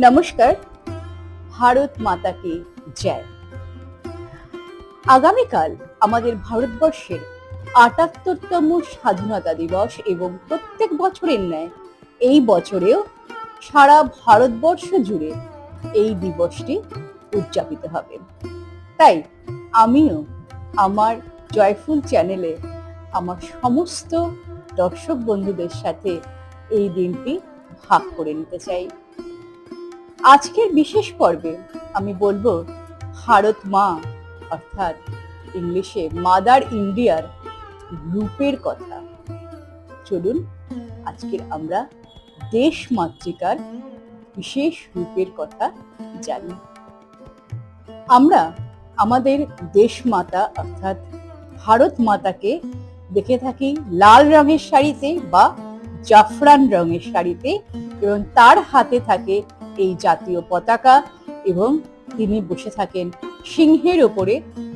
নমস্কার। ভারত মাতা কি জয়। আগামীকাল আমাদের ভারতবর্ষের ৭৮তম স্বাধীনতা দিবস এবং প্রত্যেক বছরের ন্যায় এই বছরেও সারা ভারতবর্ষ জুড়ে এই দিবসটি উদযাপিত হবে। তাই আমিও আমার জয়ফুল চ্যানেলে আমার সমস্ত দর্শক বন্ধুদের সাথে এই দিনটি ভাগ করে নিতে চাই। আজকের বিশেষ পর্বে আমি বলবো ভারত মা অর্থাৎ ইংলিশে মাদার ইন্ডিয়ার রূপের কথা। চলুন আজকের আমরা দেশ মাতৃকার বিশেষ রূপের কথা জানি। আমরা আমাদের দেশ মাতা অর্থাৎ ভারত মাতাকে দেখে থাকি লাল রঙের শাড়িতে বা জাফরান রঙের শাড়িতে, এবং তার হাতে থাকে এই জাতীয় পতাকা এবং তিনি বসে থাকেন সিংহের ওপরে।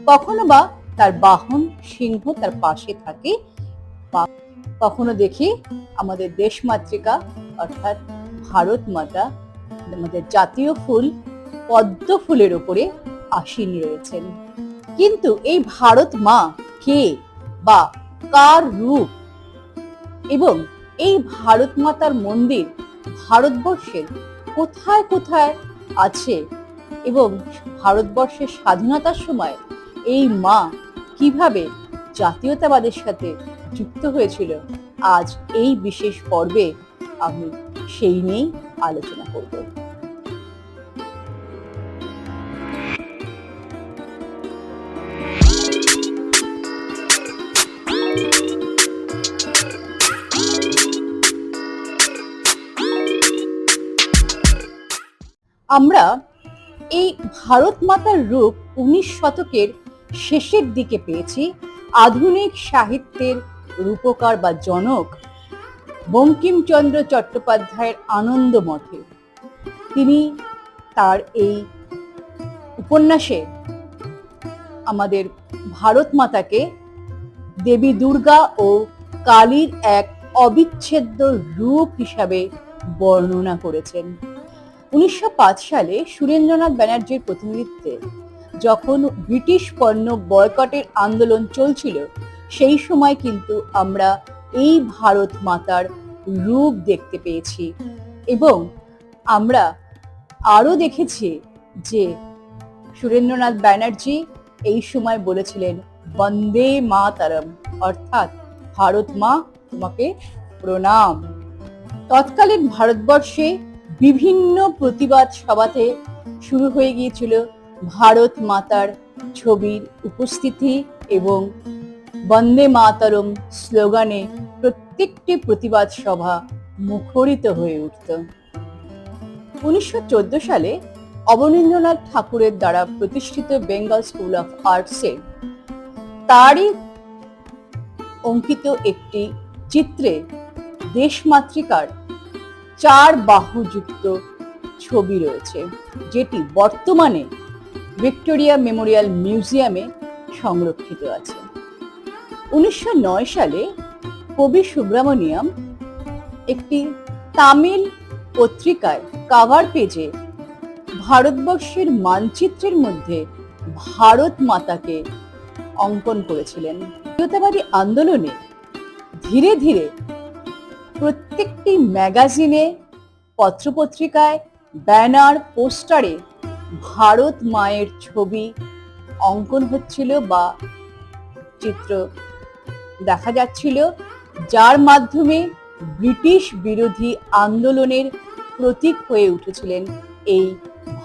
কখনো বা তার বাহন সিংহ তার পাশে থাকে, বা কখনো দেখি আমাদের দেশ মাতৃকা অর্থাৎ ভারত মাতা আমাদের জাতীয় ফুল পদ্ম ফুলের ওপরে আসীন রয়েছেন। কিন্তু এই ভারত মা কে বা কার রূপ, এবং এই ভারত মাতার মন্দির ভারতবর্ষের কোথায় কোথায় আছে, এবং ভারতবর্ষের স্বাধীনতার সময় এই মা কিভাবে জাতীয়তাবাদের সাথে যুক্ত হয়েছিল, আজ এই বিশেষ পর্বে আমি সেই নিয়েই আলোচনা করব। আমরা এই ভারত মাতার রূপ ১৯ শতকের শেষের দিকে পেয়েছি আধুনিক সাহিত্যের রূপকার বা জনক বঙ্কিমচন্দ্র চট্টোপাধ্যায়ের আনন্দমঠে। তিনি তার এই উপন্যাসে আমাদের ভারত মাতাকে দেবী দুর্গা ও কালীর এক অবিচ্ছেদ্য রূপ হিসাবে বর্ণনা করেছেন। ১৯০৫ সালে সুরেন্দ্রনাথ ব্যানার্জির প্রতিনিধিত্বে যখন ব্রিটিশ পণ্য বয়কটের আন্দোলন চলছিল, সেই সময় কিন্তু আমরা এই ভারত মাতার রূপ দেখতে পেয়েছি, এবং আমরা আরো দেখেছি যে সুরেন্দ্রনাথ ব্যানার্জি এই সময় বলেছিলেন বন্দে মাতরম, অর্থাৎ ভারত মা তোমাকে প্রণাম। তৎকালীন ভারতবর্ষে বিভিন্ন প্রতিবাদ সভাতে শুরু হয়ে গিয়েছিল ভারত মাতার ছবির উপস্থিতি, এবং বন্দে মাতরম স্লোগানে প্রত্যেকটি প্রতিবাদ সভা মুখরিত হয়ে উঠত। ১৯১৪ সালে অবনীন্দ্রনাথ ঠাকুরের দ্বারা প্রতিষ্ঠিত বেঙ্গল স্কুল অফ আর্টসের তারই অঙ্কিত একটি চিত্রে দেশমাতৃকার ৪ বাহুযুক্ত ছবি রয়েছে, যেটি বর্তমানে ভিক্টোরিয়া মেমোরিয়াল মিউজিয়ামে সংরক্ষিত আছে। ১৯০৯ সালে কবি সুব্রমণিয়াম একটি তামিল পত্রিকায় কাভার পেজে ভারতবর্ষের মানচিত্রের মধ্যে ভারত মাতাকে অঙ্কন করেছিলেন। জাতীয়তাবাদী আন্দোলনে ধীরে ধীরে প্রত্যেকটি ম্যাগাজিনে, পত্রপত্রিকায়, ব্যানার, পোস্টারে ভারত মায়ের ছবি অঙ্কন হচ্ছিল বা চিত্র দেখা যাচ্ছিল, যার মাধ্যমে ব্রিটিশ বিরোধী আন্দোলনের প্রতীক হয়ে উঠেছিলেন এই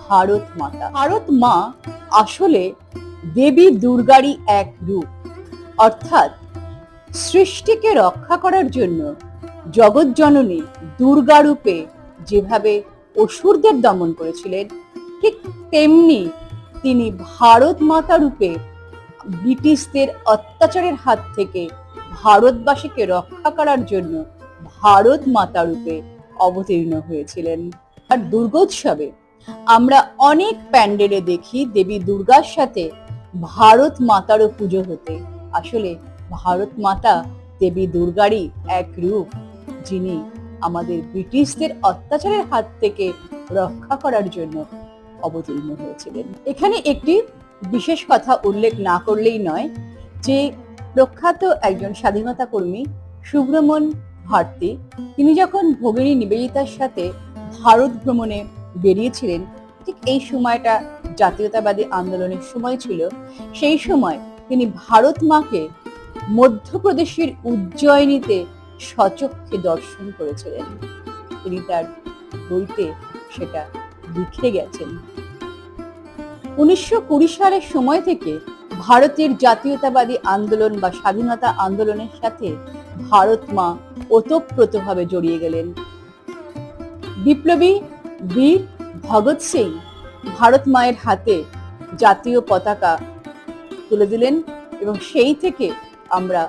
ভারত মাতা। ভারত মা আসলে দেবী দুর্গারই এক রূপ, অর্থাৎ সৃষ্টিকে রক্ষা করার জন্য জগৎজননী দুর্গা রূপে যেভাবে অসুরদের দমন করেছিলেন, ঠিক তেমনি তিনি ভারত মাতা রূপে ব্রিটিশদের অত্যাচারের হাত থেকে ভারতবাসীকে রক্ষা করার জন্য ভারত মাতা রূপে অবতীর্ণ হয়েছিলেন। আর দুর্গোৎসবে আমরা অনেক প্যান্ডেলে দেখি দেবী দুর্গার সাথে ভারত মাতারও পুজো হতে। আসলে ভারত মাতা দেবী দুর্গারই এক রূপ, যিনি আমাদের ব্রিটিশদের অত্যাচারের হাত থেকে রক্ষা করার জন্য অবতীর্ণ হয়েছিলেন। এখানে একটি বিশেষ কথা উল্লেখ না করলেই নয় যে প্রখ্যাত একজন স্বাধীনতা কর্মী সুব্রমণ ভারতী, তিনি যখন ভগিনী নিবেদিতার সাথে ভারত ভ্রমণে বেরিয়েছিলেন, ঠিক এই সময়টা জাতীয়তাবাদী আন্দোলনের সময় ছিল। সেই সময় তিনি ভারত মাকে মধ্যপ্রদেশের উজ্জয়িনীতে সচক্ষে দর্শন করেছিলেন। তিনি তার বইতে সেটা লিখে গেছেন। 1920 সালের সময় থেকে ভারতের জাতীয়তাবাদী আন্দোলন বা স্বাধীনতা আন্দোলনের সাথে ভারত মা ওতপ্রোতভাবে জড়িয়ে গেলেন। বিপ্লবী বীর ভগৎ সিং ভারত মায়ের হাতে জাতীয় পতাকা তুলে দিলেন এবং সেই থেকে আমরা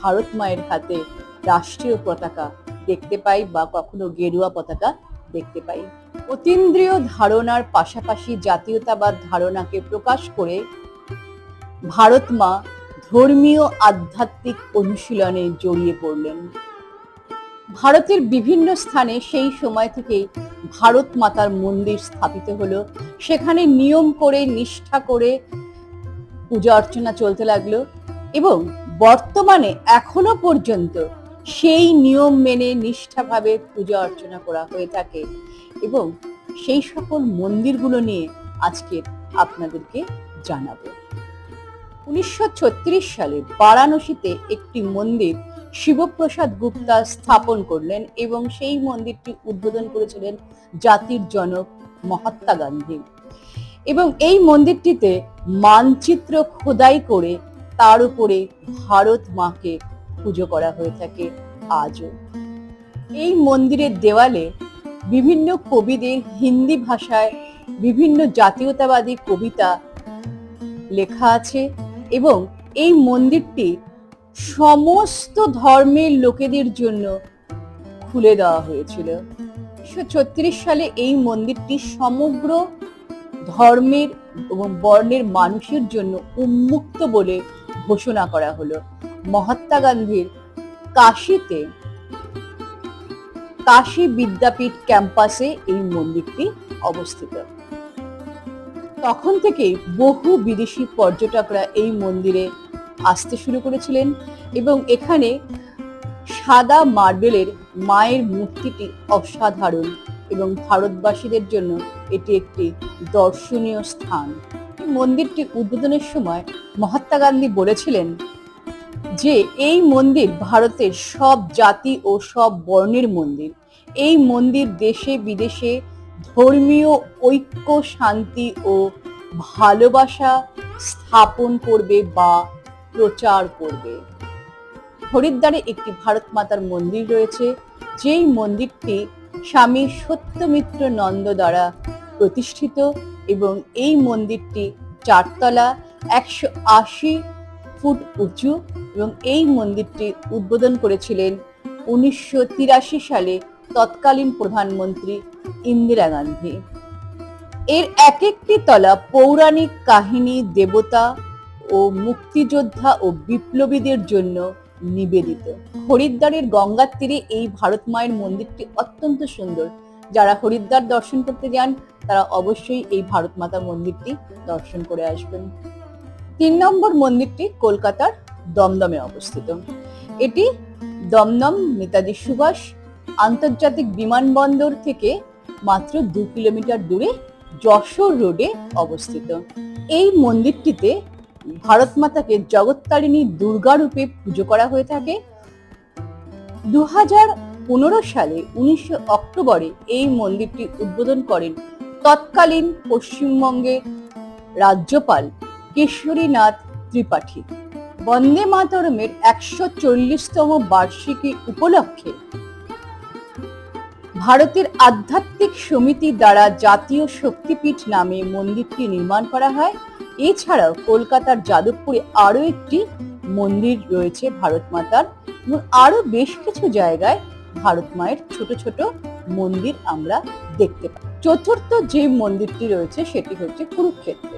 ভারত মায়ের হাতে রাষ্ট্রীয় পতাকা দেখতে পাই বা কখনো গেরুয়া পতাকা দেখতে পাই। অতীন্দ্রিয় ধারণার পাশাপাশি জাতীয়তাবাদ ধারণাকে প্রকাশ করে ভারত মা ধর্মীয় আধ্যাত্মিক অনুশীলনে জড়িয়ে পড়লেন। ভারতের বিভিন্ন স্থানে সেই সময় থেকেই ভারত মাতার মন্দির স্থাপিত হলো। সেখানে নিয়ম করে নিষ্ঠা করে পূজা অর্চনা চলতে লাগলো এবং বর্তমানে এখনো পর্যন্ত সেই নিয়ম মেনে নিষ্ঠাভাবে পূজা অর্চনা করা হয়ে থাকে এবং সেই সকল মন্দিরগুলো নিয়ে আজকে আপনাদেরকে জানাবো। 1936 সালে বারাণসীতে একটি মন্দির শিবপ্রসাদ গুপ্তা স্থাপন করলেন এবং সেই মন্দিরটি উদ্বোধন করেছিলেন জাতির জনক মহাত্মা গান্ধী। এবং এই মন্দিরটিতে মানচিত্র খোদাই করে তার উপরে ভারত মাকে পুজো করা হয়ে থাকে আজও। এই মন্দিরের দেওয়ালে বিভিন্ন কবিদের হিন্দি ভাষায় বিভিন্ন জাতীয়তাবাদী কবিতা লেখা আছে এবং এই মন্দিরটি সমস্ত ধর্মের লোকেদের জন্য খুলে দেওয়া হয়েছিল। 1936 সালে এই মন্দিরটি সমগ্র ধর্মের এবং বর্ণের মানুষের জন্য উন্মুক্ত বলে ঘোষণা করা হলো। মহাত্মা গান্ধীর কাশীতে কাশী বিদ্যাপীঠ ক্যাম্পাসে এই মন্দিরটি অবস্থিত। তখন থেকেই বহু বিদেশি পর্যটকরা এই মন্দিরে আসতে শুরু করেছিলেন এবং এখানে সাদা মার্বেলের মায়ের মূর্তিটি অসাধারণ এবং ভারতবাসীদের জন্য এটি একটি দর্শনীয় স্থান। মন্দিরটি উদ্বোধনের সময় মহাত্মা গান্ধী বলেছিলেন যে এই মন্দির ভারতের সব জাতি ও সব বর্ণের মন্দির। এই মন্দির দেশে বিদেশে ধর্মীয় ঐক্য, শান্তি ও ভালোবাসা স্থাপন করবে বা প্রচার করবে। হরিদ্বারে একটি ভারত মাতার মন্দির রয়েছে, যেই মন্দিরটি স্বামী সত্যমিত্র নন্দ দ্বারা প্রতিষ্ঠিত এবং এই মন্দিরটি 4 তলা, 180 ফুট উঁচু এবং এই মন্দিরটি উদ্বোধন করেছিলেন 1983 সালে তৎকালীন প্রধানমন্ত্রী ইন্দিরা গান্ধী। এর এক একটি তলা পৌরাণিক কাহিনী, দেবতা ও মুক্তিযোদ্ধা ও বিপ্লবীদের জন্য নিবেদিত। হরিদ্বারের গঙ্গার তীরে এই ভারত মায়ের মন্দিরটি অত্যন্ত সুন্দর। যারা হরিদ্বার দর্শন করতে যান তারা অবশ্যই এই ভারত মাতা মন্দিরটি দর্শন করে আসবেন। 3 নম্বর মন্দিরটি কলকাতার দমদমে অবস্থিত। এটি দমদম নেতাজি সুভাষ আন্তর্জাতিক বিমানবন্দর থেকে মাত্র 2 কিলোমিটার দূরে যশোর রোডে অবস্থিত। এই মন্দিরটিতে ভারত মাতাকে জগত্তারিণী দুর্গা রূপে পুজো করা হয়ে থাকে। 2015 সালে 19 অক্টোবরে এই মন্দিরটি উদ্বোধন করেন তৎকালীন পশ্চিমবঙ্গের রাজ্যপাল কেশরীনাথ ত্রিপাঠী। বন্দে মাতরমের 140তম বার্ষিকী উপলক্ষে ভারতের আধ্যাত্মিক সমিতি দ্বারা জাতীয় শক্তিপীঠ নামে মন্দিরটি নির্মাণ করা হয়। এছাড়াও কলকাতার যাদবপুরে আরো একটি মন্দির রয়েছে ভারত মাতার এবং আরো বেশ কিছু জায়গায় ভারত মায়ের ছোট ছোট মন্দির আমরা দেখতে পাই। চতুর্থ যে মন্দিরটি রয়েছে সেটি হচ্ছে কুরুক্ষেত্রে।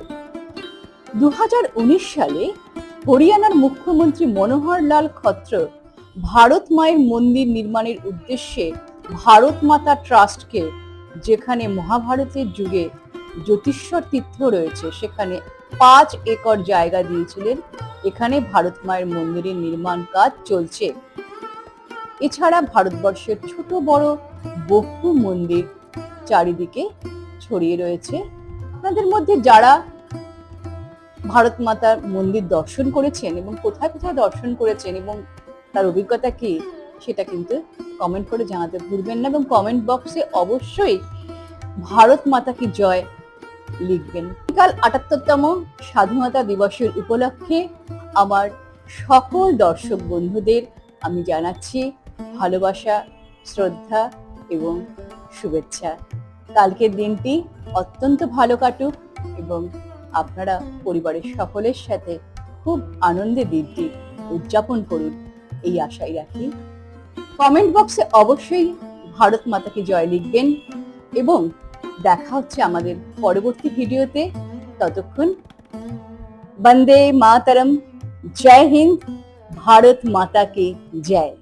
2019 সালে হরিয়ানার মুখ্যমন্ত্রী মনোহর লাল খত্তর ভারত মায়ের মন্দির নির্মাণের উদ্দেশ্যে ভারত মাতা ট্রাস্টকে যেখানে মহাভারতের যুগে জ্যোতিষ্বর তীর্থ রয়েছে, সেখানে 5 একর জায়গা দিয়েছিলেন। এখানে ভারত মায়ের মন্দিরের নির্মাণ কাজ চলছে। এছাড়া ভারতবর্ষের ছোট বড় বহু মন্দির চারিদিকে ছড়িয়ে রয়েছে। আপনাদের মধ্যে যারা ভারত মাতার মন্দির দর্শন করেছেন এবং কোথায় কোথায় দর্শন করেছেন এবং তার অভিজ্ঞতা কি, সেটা কিন্তু কমেন্ট করে জানাতে ভুলবেন না, এবং কমেন্ট বক্সে অবশ্যই ভারত মাতা কি জয় লিখবেন। কাল ৭৮তম স্বাধীনতা দিবসের উপলক্ষে আমার সকল দর্শক বন্ধুদের আমি জানাচ্ছি ভালোবাসা, শ্রদ্ধা এবং শুভেচ্ছা। কালকের দিনটি অত্যন্ত ভালো কাটুক এবং আপনারা পরিবারের সকলের সাথে খুব আনন্দে দিনটি উদযাপন করুন, এই আশাই রাখি। কমেন্ট বক্সে অবশ্যই ভারত মাতাকে জয় লিখবেন এবং দেখা হচ্ছে আমাদের পরবর্তী ভিডিওতে। ততক্ষণ বন্দে মাতরম, জয় হিন্দ, ভারত মাতা কি জয়।